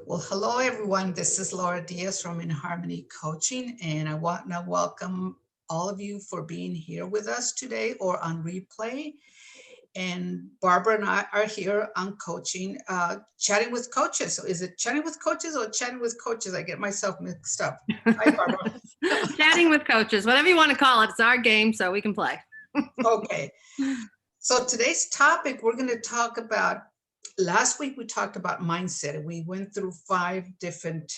Well, hello everyone. This is Lord Diaz from In Harmony Coaching, and I want to welcome all of you for being here with us today or on replay. And Barbara and I are here on coaching, chatting with coaches. So is it chatting with coaches or chatting with coaches? I get myself mixed up. Hi, Barbara. Chatting with coaches, whatever you want to call it. It's our game, so we can play. Okay. So today's topic, we're going to talk about, last week we talked about mindset, and we went through 5 different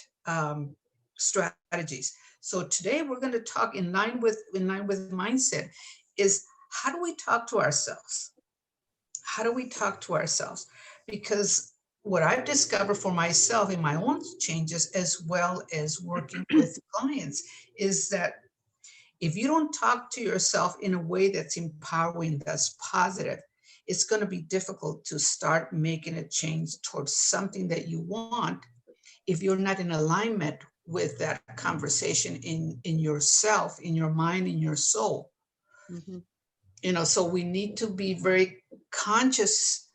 strategies. So today we're going to talk in line with mindset is, how do we talk to ourselves? How do we talk to ourselves? Because what I've discovered for myself in my own changes, as well as working with clients, is that if you don't talk to yourself in a way that's empowering, that's positive, it's going to be difficult to start making a change towards something that you want if you're not in alignment with that conversation in yourself, in your mind, in your soul. Mm-hmm. So we need to be very conscious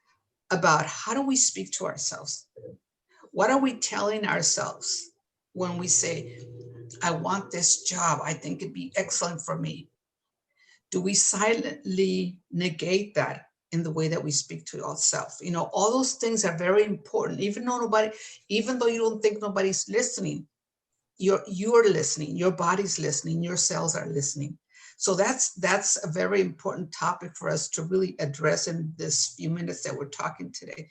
about, how do we speak to ourselves? What are we telling ourselves when we say, I want this job, I think it'd be excellent for me? Do we silently negate that in the way that we speak to ourselves? All those things are very important. Even though you don't think nobody's listening, you're listening, your body's listening, your cells are listening. So that's a very important topic for us to really address in this few minutes that we're talking today.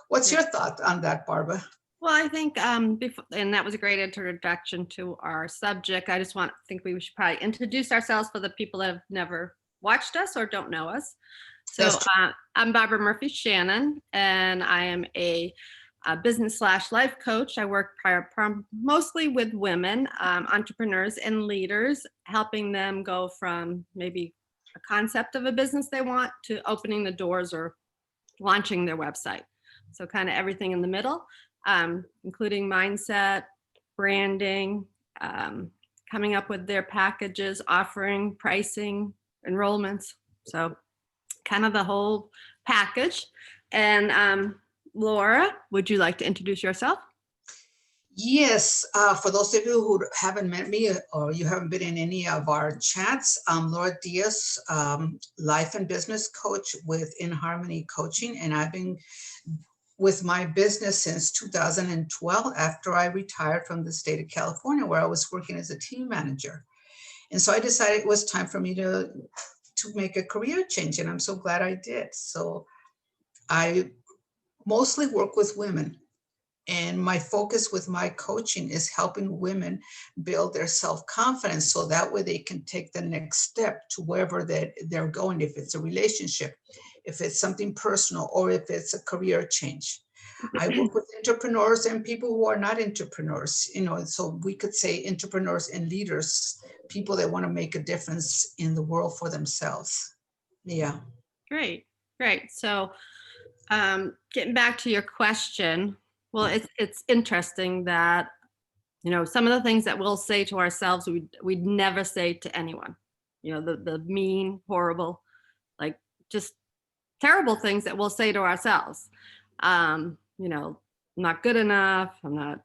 What's your thought on that, Barbara? Well, I think, and that was a great introduction to our subject. I just think we should probably introduce ourselves for the people that have never watched us or don't know us. So I'm Barbara Murphy-Shannon, and I am a business/life coach. I work mostly with women, entrepreneurs and leaders, helping them go from maybe a concept of a business they want to opening the doors or launching their website. So kind of everything in the middle. Including mindset, branding, coming up with their packages, offering, pricing, enrollments. So kind of the whole package. And Laura, would you like to introduce yourself? Yes, for those of you who haven't met me or you haven't been in any of our chats, I'm Lord Diaz, life and business coach with In Harmony Coaching, and I've been with my business since 2012, after I retired from the state of California, where I was working as a team manager. And so I decided it was time for me to make a career change, and I'm so glad I did. So I mostly work with women, and my focus with my coaching is helping women build their self-confidence, so that way they can take the next step to wherever they're going, if it's a relationship, if it's something personal, or if it's a career change. I work with entrepreneurs and people who are not entrepreneurs, so we could say entrepreneurs and leaders, people that want to make a difference in the world for themselves. Yeah. Great. So getting back to your question, well, it's interesting that, some of the things that we'll say to ourselves, we'd never say to anyone, the mean, horrible, like just terrible things that we'll say to ourselves. I'm not good enough. I'm not,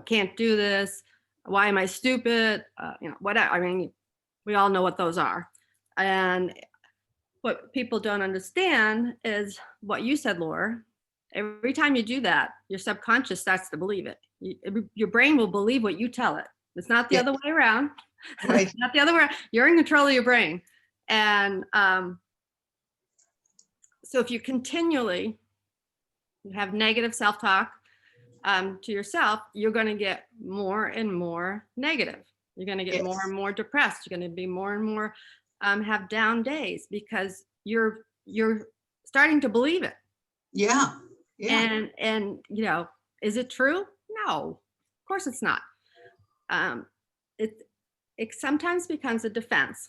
can't do this. Why am I stupid? Whatever. I mean, we all know what those are. And what people don't understand is what you said, Laura. Every time you do that, your subconscious starts to believe it. Your brain will believe what you tell it. It's not the other way around. Right. It's not the other way around. You're in control of your brain. And so if you continually have negative self-talk to yourself, you're going to get more and more negative. You're going to get more and more depressed. You're going to be more and more have down days, because you're starting to believe it. Yeah. And is it true? No, of course it's not. It sometimes becomes a defense,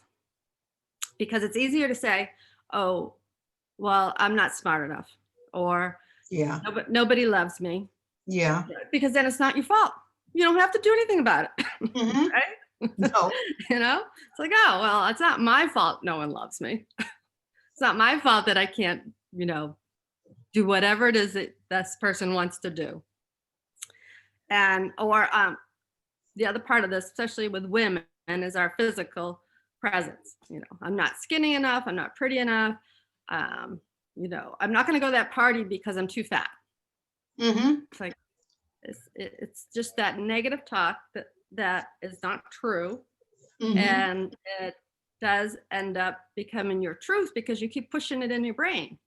because it's easier to say, oh, well, I'm not smart enough, or nobody loves me. Yeah. Because then it's not your fault. You don't have to do anything about it. Mm-hmm. Right? No. It's like, oh, well, it's not my fault no one loves me. It's not my fault that I can't, do whatever it is that this person wants to do. or the other part of this, especially with women, is our physical presence. I'm not skinny enough. I'm not pretty enough. I'm not going to go to that party because I'm too fat. It's like, it's just that negative talk that is not true. And it does end up becoming your truth because you keep pushing it in your brain.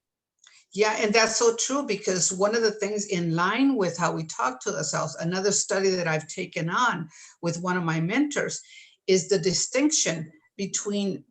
Yeah, and that's so true, because one of the things in line with how we talk to ourselves, another study that I've taken on with one of my mentors, is the distinction between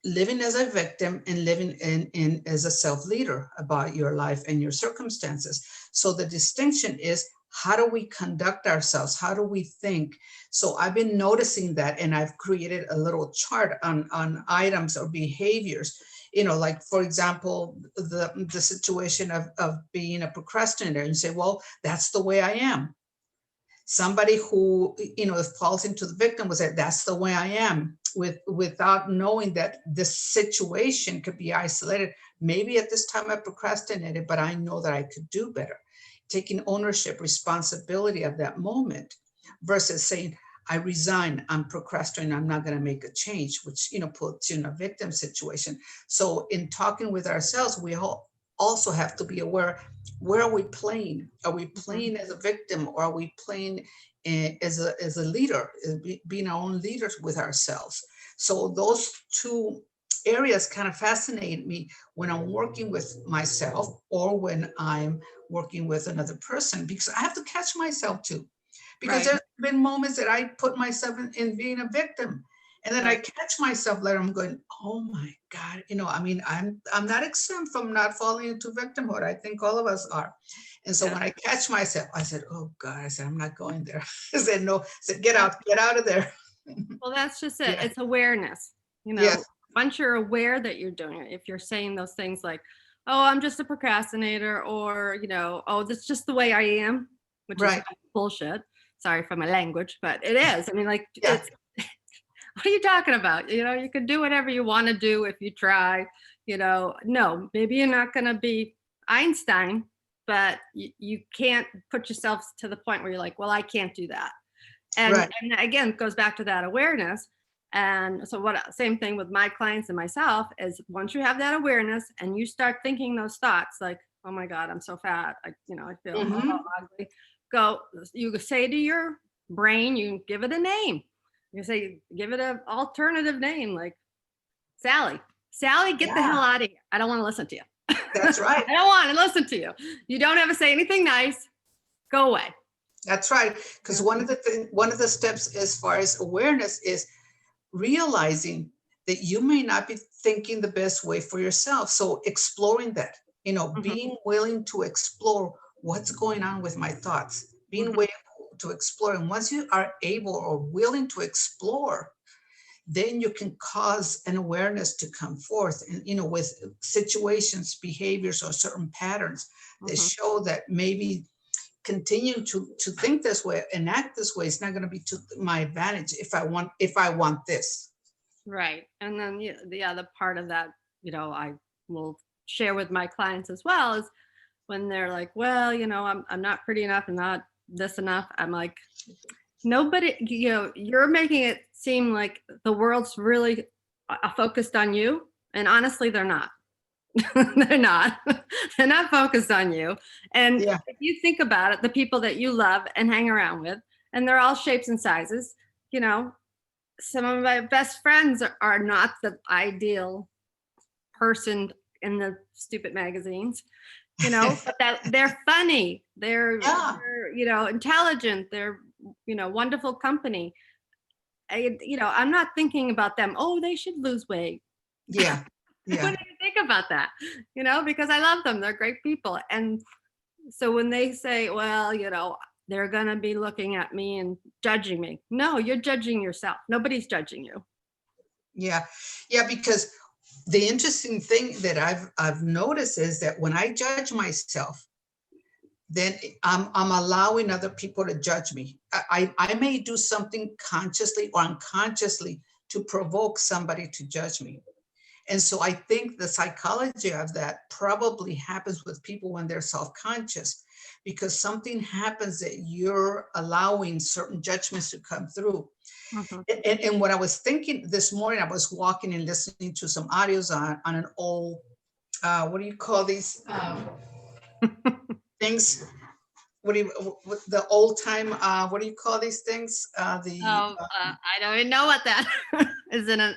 living as a victim and living in as a self-leader about your life and your circumstances. So the distinction is, how do we conduct ourselves? How do we think? So I've been noticing that, and I've created a little chart on items or behaviors. Like, for example, the situation of being a procrastinator, and say, well, that's the way I am. Somebody who, falls into the victim will say, that's the way I am, without knowing that this situation could be isolated. Maybe at this time I procrastinated, but I know that I could do better. Taking ownership, responsibility of that moment, versus saying, I resign, I'm procrastinating, I'm not going to make a change, which, puts you in a victim situation. So in talking with ourselves, we also have to be aware, where are we playing? Are we playing as a victim, or are we playing as a leader, being our own leaders with ourselves? So those two areas kind of fascinate me when I'm working with myself, or when I'm working with another person, because I have to catch myself too. Because there's been moments that I put myself in being a victim, and then I catch myself later, I'm going, oh my God, I'm not exempt from not falling into victimhood. I think all of us are. And so when I catch myself, I said, oh God, I said, I'm not going there. I said, no, I said, get out of there. Well, that's just it. It's awareness. Yes. Once you're aware that you're doing it, if you're saying those things like, oh, I'm just a procrastinator, or, oh, that's just the way I am, which is bullshit. Sorry for my language, but it is. It's, what are you talking about? You can do whatever you want to do if you try. No, maybe you're not going to be Einstein, but you can't put yourself to the point where you're like, well, I can't do that. And again, it goes back to that awareness. And so same thing with my clients and myself is, once you have that awareness and you start thinking those thoughts like, oh my God, I'm so fat. I feel ugly. You say to your brain, you give it a name. You say, give it an alternative name, like Sally, get the hell out of here. I don't want to listen to you. That's right. I don't want to listen to you. You don't ever say anything nice. Go away. That's right. Because one of the steps as far as awareness is realizing that you may not be thinking the best way for yourself. So exploring that, being willing to explore what's going on with my thoughts, being willing to explore. And once you are able or willing to explore, then you can cause an awareness to come forth, and with situations, behaviors, or certain patterns that show that maybe continue to think this way and act this way is not going to be to my advantage if I want this. Right. And then the other part of that, I will share with my clients as well, is when they're like, well, I'm not pretty enough and not this enough. I'm like, nobody, you're making it seem like the world's really focused on you. And honestly, they're not. They're not focused on you. And if you think about it, the people that you love and hang around with, and they're all shapes and sizes, some of my best friends are not the ideal person in the stupid magazines, but that they're funny, they're intelligent, they're wonderful company. I'm not thinking about them, oh, they should lose weight. What do you think about that? Because I love them. They're great people. And so when they say, well, they're going to be looking at me and judging me. No, you're judging yourself. Nobody's judging you. Yeah. Because the interesting thing that I've noticed is that when I judge myself, then I'm allowing other people to judge me. I may do something consciously or unconsciously to provoke somebody to judge me. And so I think the psychology of that probably happens with people when they're self-conscious, because something happens that you're allowing certain judgments to come through. Mhm. And what I was thinking this morning, I was walking and listening to some audios on an old, what do you call these things? What do you, the old time, what do you call these things? I don't even know what that is in a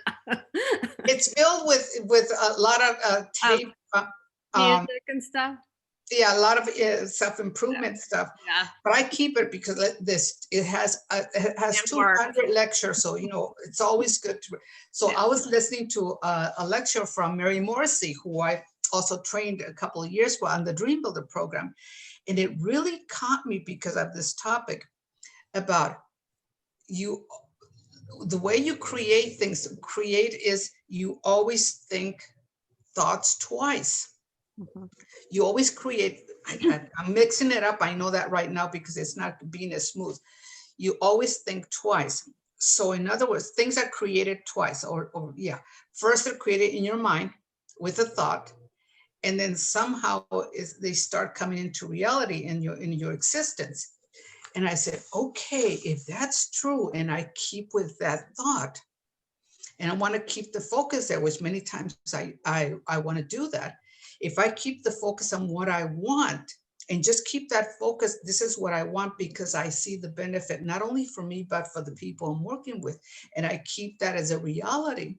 It's filled with a lot of of tape, um, music and stuff. yeah, a lot of Yeah. self-improvement stuff. Yeah. But I keep it because it has It works. 200 lectures, so it's always good to. So Yeah. I was listening to a lecture from Mary Morrissey, who I also trained a couple of years ago on the Dream Builder program, and it really caught me because of this topic about you. The way you create things, is you always think thoughts twice. Mhm. You always create. I'm mixing it up. I know that right now because it's not being as smooth. You always think twice. So in other words, things are created twice, or yeah. First, they're created in your mind with a thought, and then somehow they start coming into reality in your existence. And I said, okay, if that's true, and I keep with that thought, and I want to keep the focus there, which many times I want to do that. If I keep the focus on what I want and just keep that focus, this is what I want because I see the benefit, not only for me, but for the people I'm working with. And I keep that as a reality.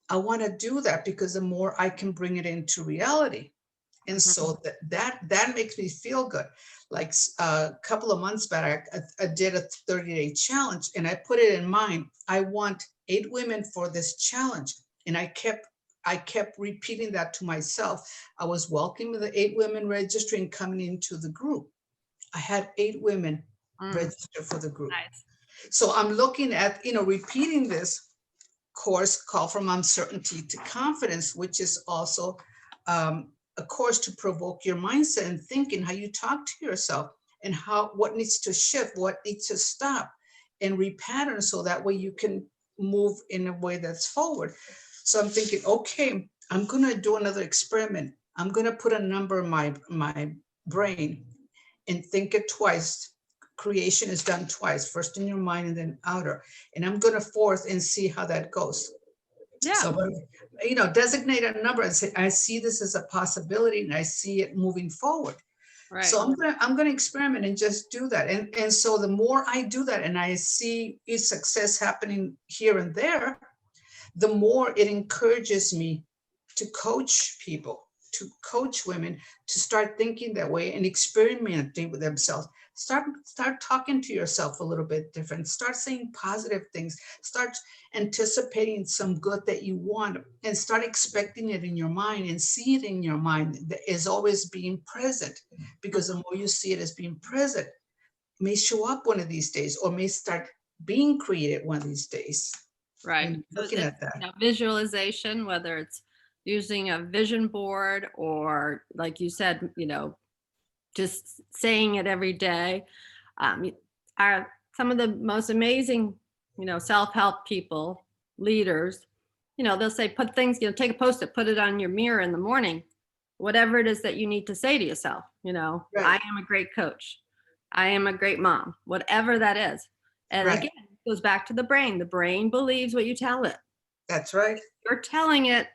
I want to do that because the more I can bring it into reality. And Mhm. so that makes me feel good. Like a couple of months back, I did a 30-day challenge, and I put it in mind. I want 8 women for this challenge, and I kept repeating that to myself. I was welcoming the 8 women registering coming into the group. I had 8 women Mm, register for the group. nice. So I'm looking at repeating this course, Call from Uncertainty to Confidence, which is also a course to provoke your mindset and thinking, how you talk to yourself, and what needs to shift, what needs to stop, and repattern, so that way you can move in a way that's forward. So I'm thinking, okay, I'm going to do another experiment. I'm going to put a number in my brain and think it twice. Creation is done twice, first in your mind and then outer. And I'm going to forth and see how that goes. Yeah. So, designate a number and say, I see this as a possibility and I see it moving forward. Right. So I'm gonna experiment and just do that. And so the more I do that and I see success happening here and there, the more it encourages me to coach people, to coach women to start thinking that way and experimenting with themselves. Start talking to yourself a little bit different. Start saying positive things. Start anticipating some good that you want, and start expecting it in your mind and see it in your mind that is always being present. Because the more you see it as being present, it may show up one of these days, or may start being created one of these days. Right. And So looking it's, at that. visualization, whether it's using a vision board or, like you said, just saying it every day. Um, are some of the most amazing, self-help people, leaders, they'll say, put things, take a post-it, put it on your mirror in the morning, whatever it is that you need to say to yourself, I Right, am a great coach. I am a great mom, whatever that is. And right. again, it goes back to the brain. The brain believes what you tell it. That's right. You're telling it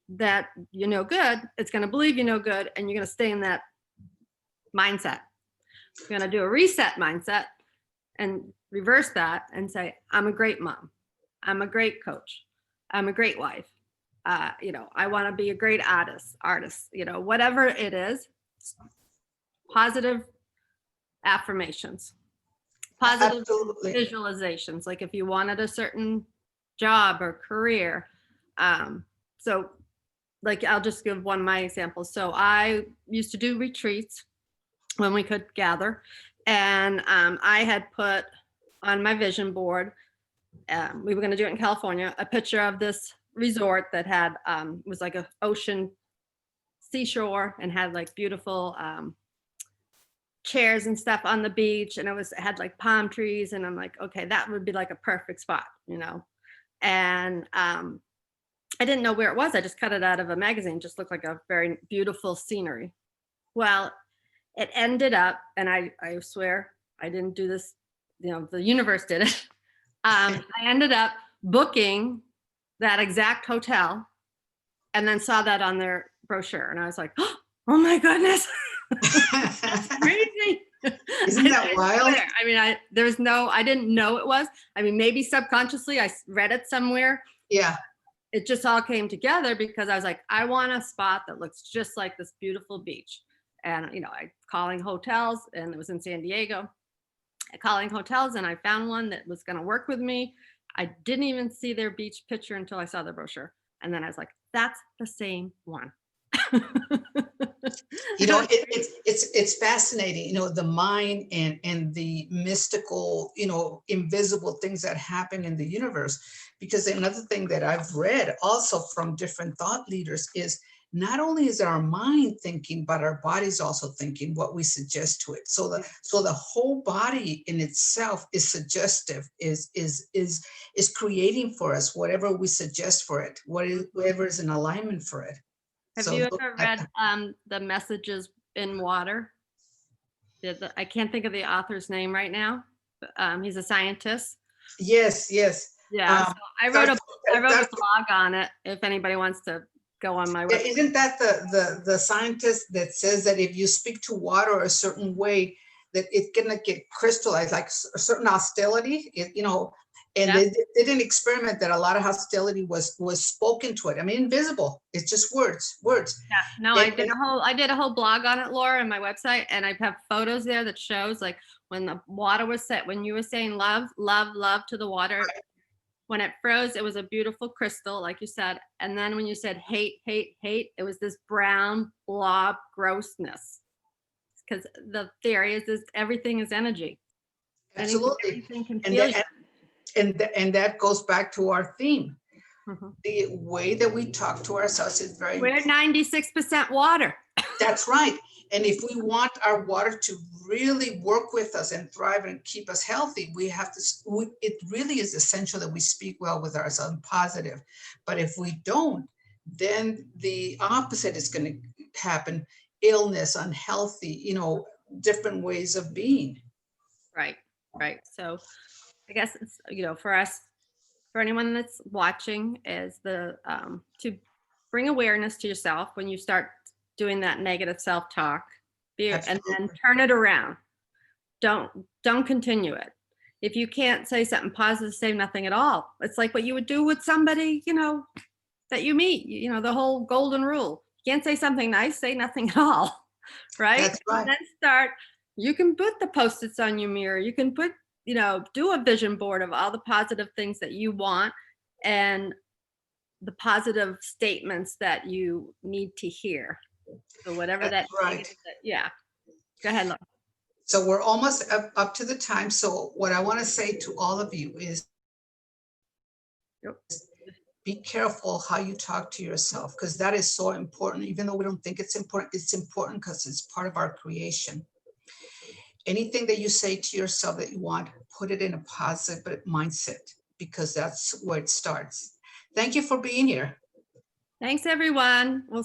that you're no good, it's going to believe you're no good, and you're going to stay in that mindset. You're going to do a reset mindset and reverse that and say, I'm a great mom. I'm a great coach. I'm a great wife. I want to be a great artist, whatever it is, positive affirmations, positive Absolutely. visualizations. Like if you wanted a certain job or career. So like, I'll just give one of my examples. So I used to do retreats when we could gather. And I had put on my vision board, we were going to do it in California, a picture of this resort that had, was like a ocean seashore and had like beautiful chairs and stuff on the beach. And it had like palm trees. And I'm like, okay, that would be like a perfect spot, And I didn't know where it was. I just cut it out of a magazine. It just looked like a very beautiful scenery. Well, it ended up, and I swear I didn't do this, the universe did it. I ended up booking that exact hotel and then saw that on their brochure. And I was like, oh my goodness, that's crazy. Isn't that wild? I mean, I didn't know it was. I mean, maybe subconsciously I read it somewhere. Yeah. It just all came together because I was like, I want a spot that looks just like this beautiful beach. And, I calling hotels, and it was in San Diego. Calling hotels, and I found one that was going to work with me. I didn't even see their beach picture until I saw the brochure. And then I was like, that's the same one. It's fascinating, the mind and the mystical, invisible things that happen in the universe. Because another thing that I've read also from different thought leaders is not only is our mind thinking, but our body's also thinking what we suggest to it. So the whole body in itself is suggestive, is creating for us whatever we suggest for it, whatever is in alignment for it. Have you ever read The Messages in Water? I can't think of the author's name right now. But, he's a scientist. Yes. Yeah, so I wrote a blog on it. If anybody wants to go on my website. Isn't that the scientist that says that if you speak to water a certain way, that it's gonna get crystallized, like a certain hostility, and they did an experiment that a lot of hostility was spoken to it. I mean, invisible. It's just words. Yeah. No, I did a whole blog on it, Laura, on my website, and I have photos there that shows like when the water was set, when you were saying love to the water. Right. When it froze, it was a beautiful crystal, like you said. And then when you said hate, it was this brown blob grossness. Because the theory is this, everything is energy. Absolutely. Anything can feel you. And that goes back to our theme. Mm-hmm. The way that we talk to ourselves is very. We're 96% water. That's right. And if we want our water to really work with us and thrive and keep us healthy, we have to, it really is essential that we speak well with ourselves and positive. But if we don't, then the opposite is going to happen. Illness, unhealthy, different ways of being. Right. So I guess it's, for us, for anyone that's watching, is to bring awareness to yourself when you start doing that negative self-talk, and then turn it around. Don't continue it. If you can't say something positive, say nothing at all. It's like what you would do with somebody, that you meet, the whole golden rule. You can't say something nice, say nothing at all. Right? That's right. And then you can put the Post-its on your mirror. You can put, do a vision board of all the positive things that you want and the positive statements that you need to hear. So whatever That's that right. is, yeah. Go ahead, Laura. So we're almost up to the time. So what I want to say to all of you is be careful how you talk to yourself, because that is so important. Even though we don't think it's important because it's part of our creation. Anything that you say to yourself that you want, put it in a positive mindset, because that's where it starts. Thank you for being here. Thanks, everyone. We'll see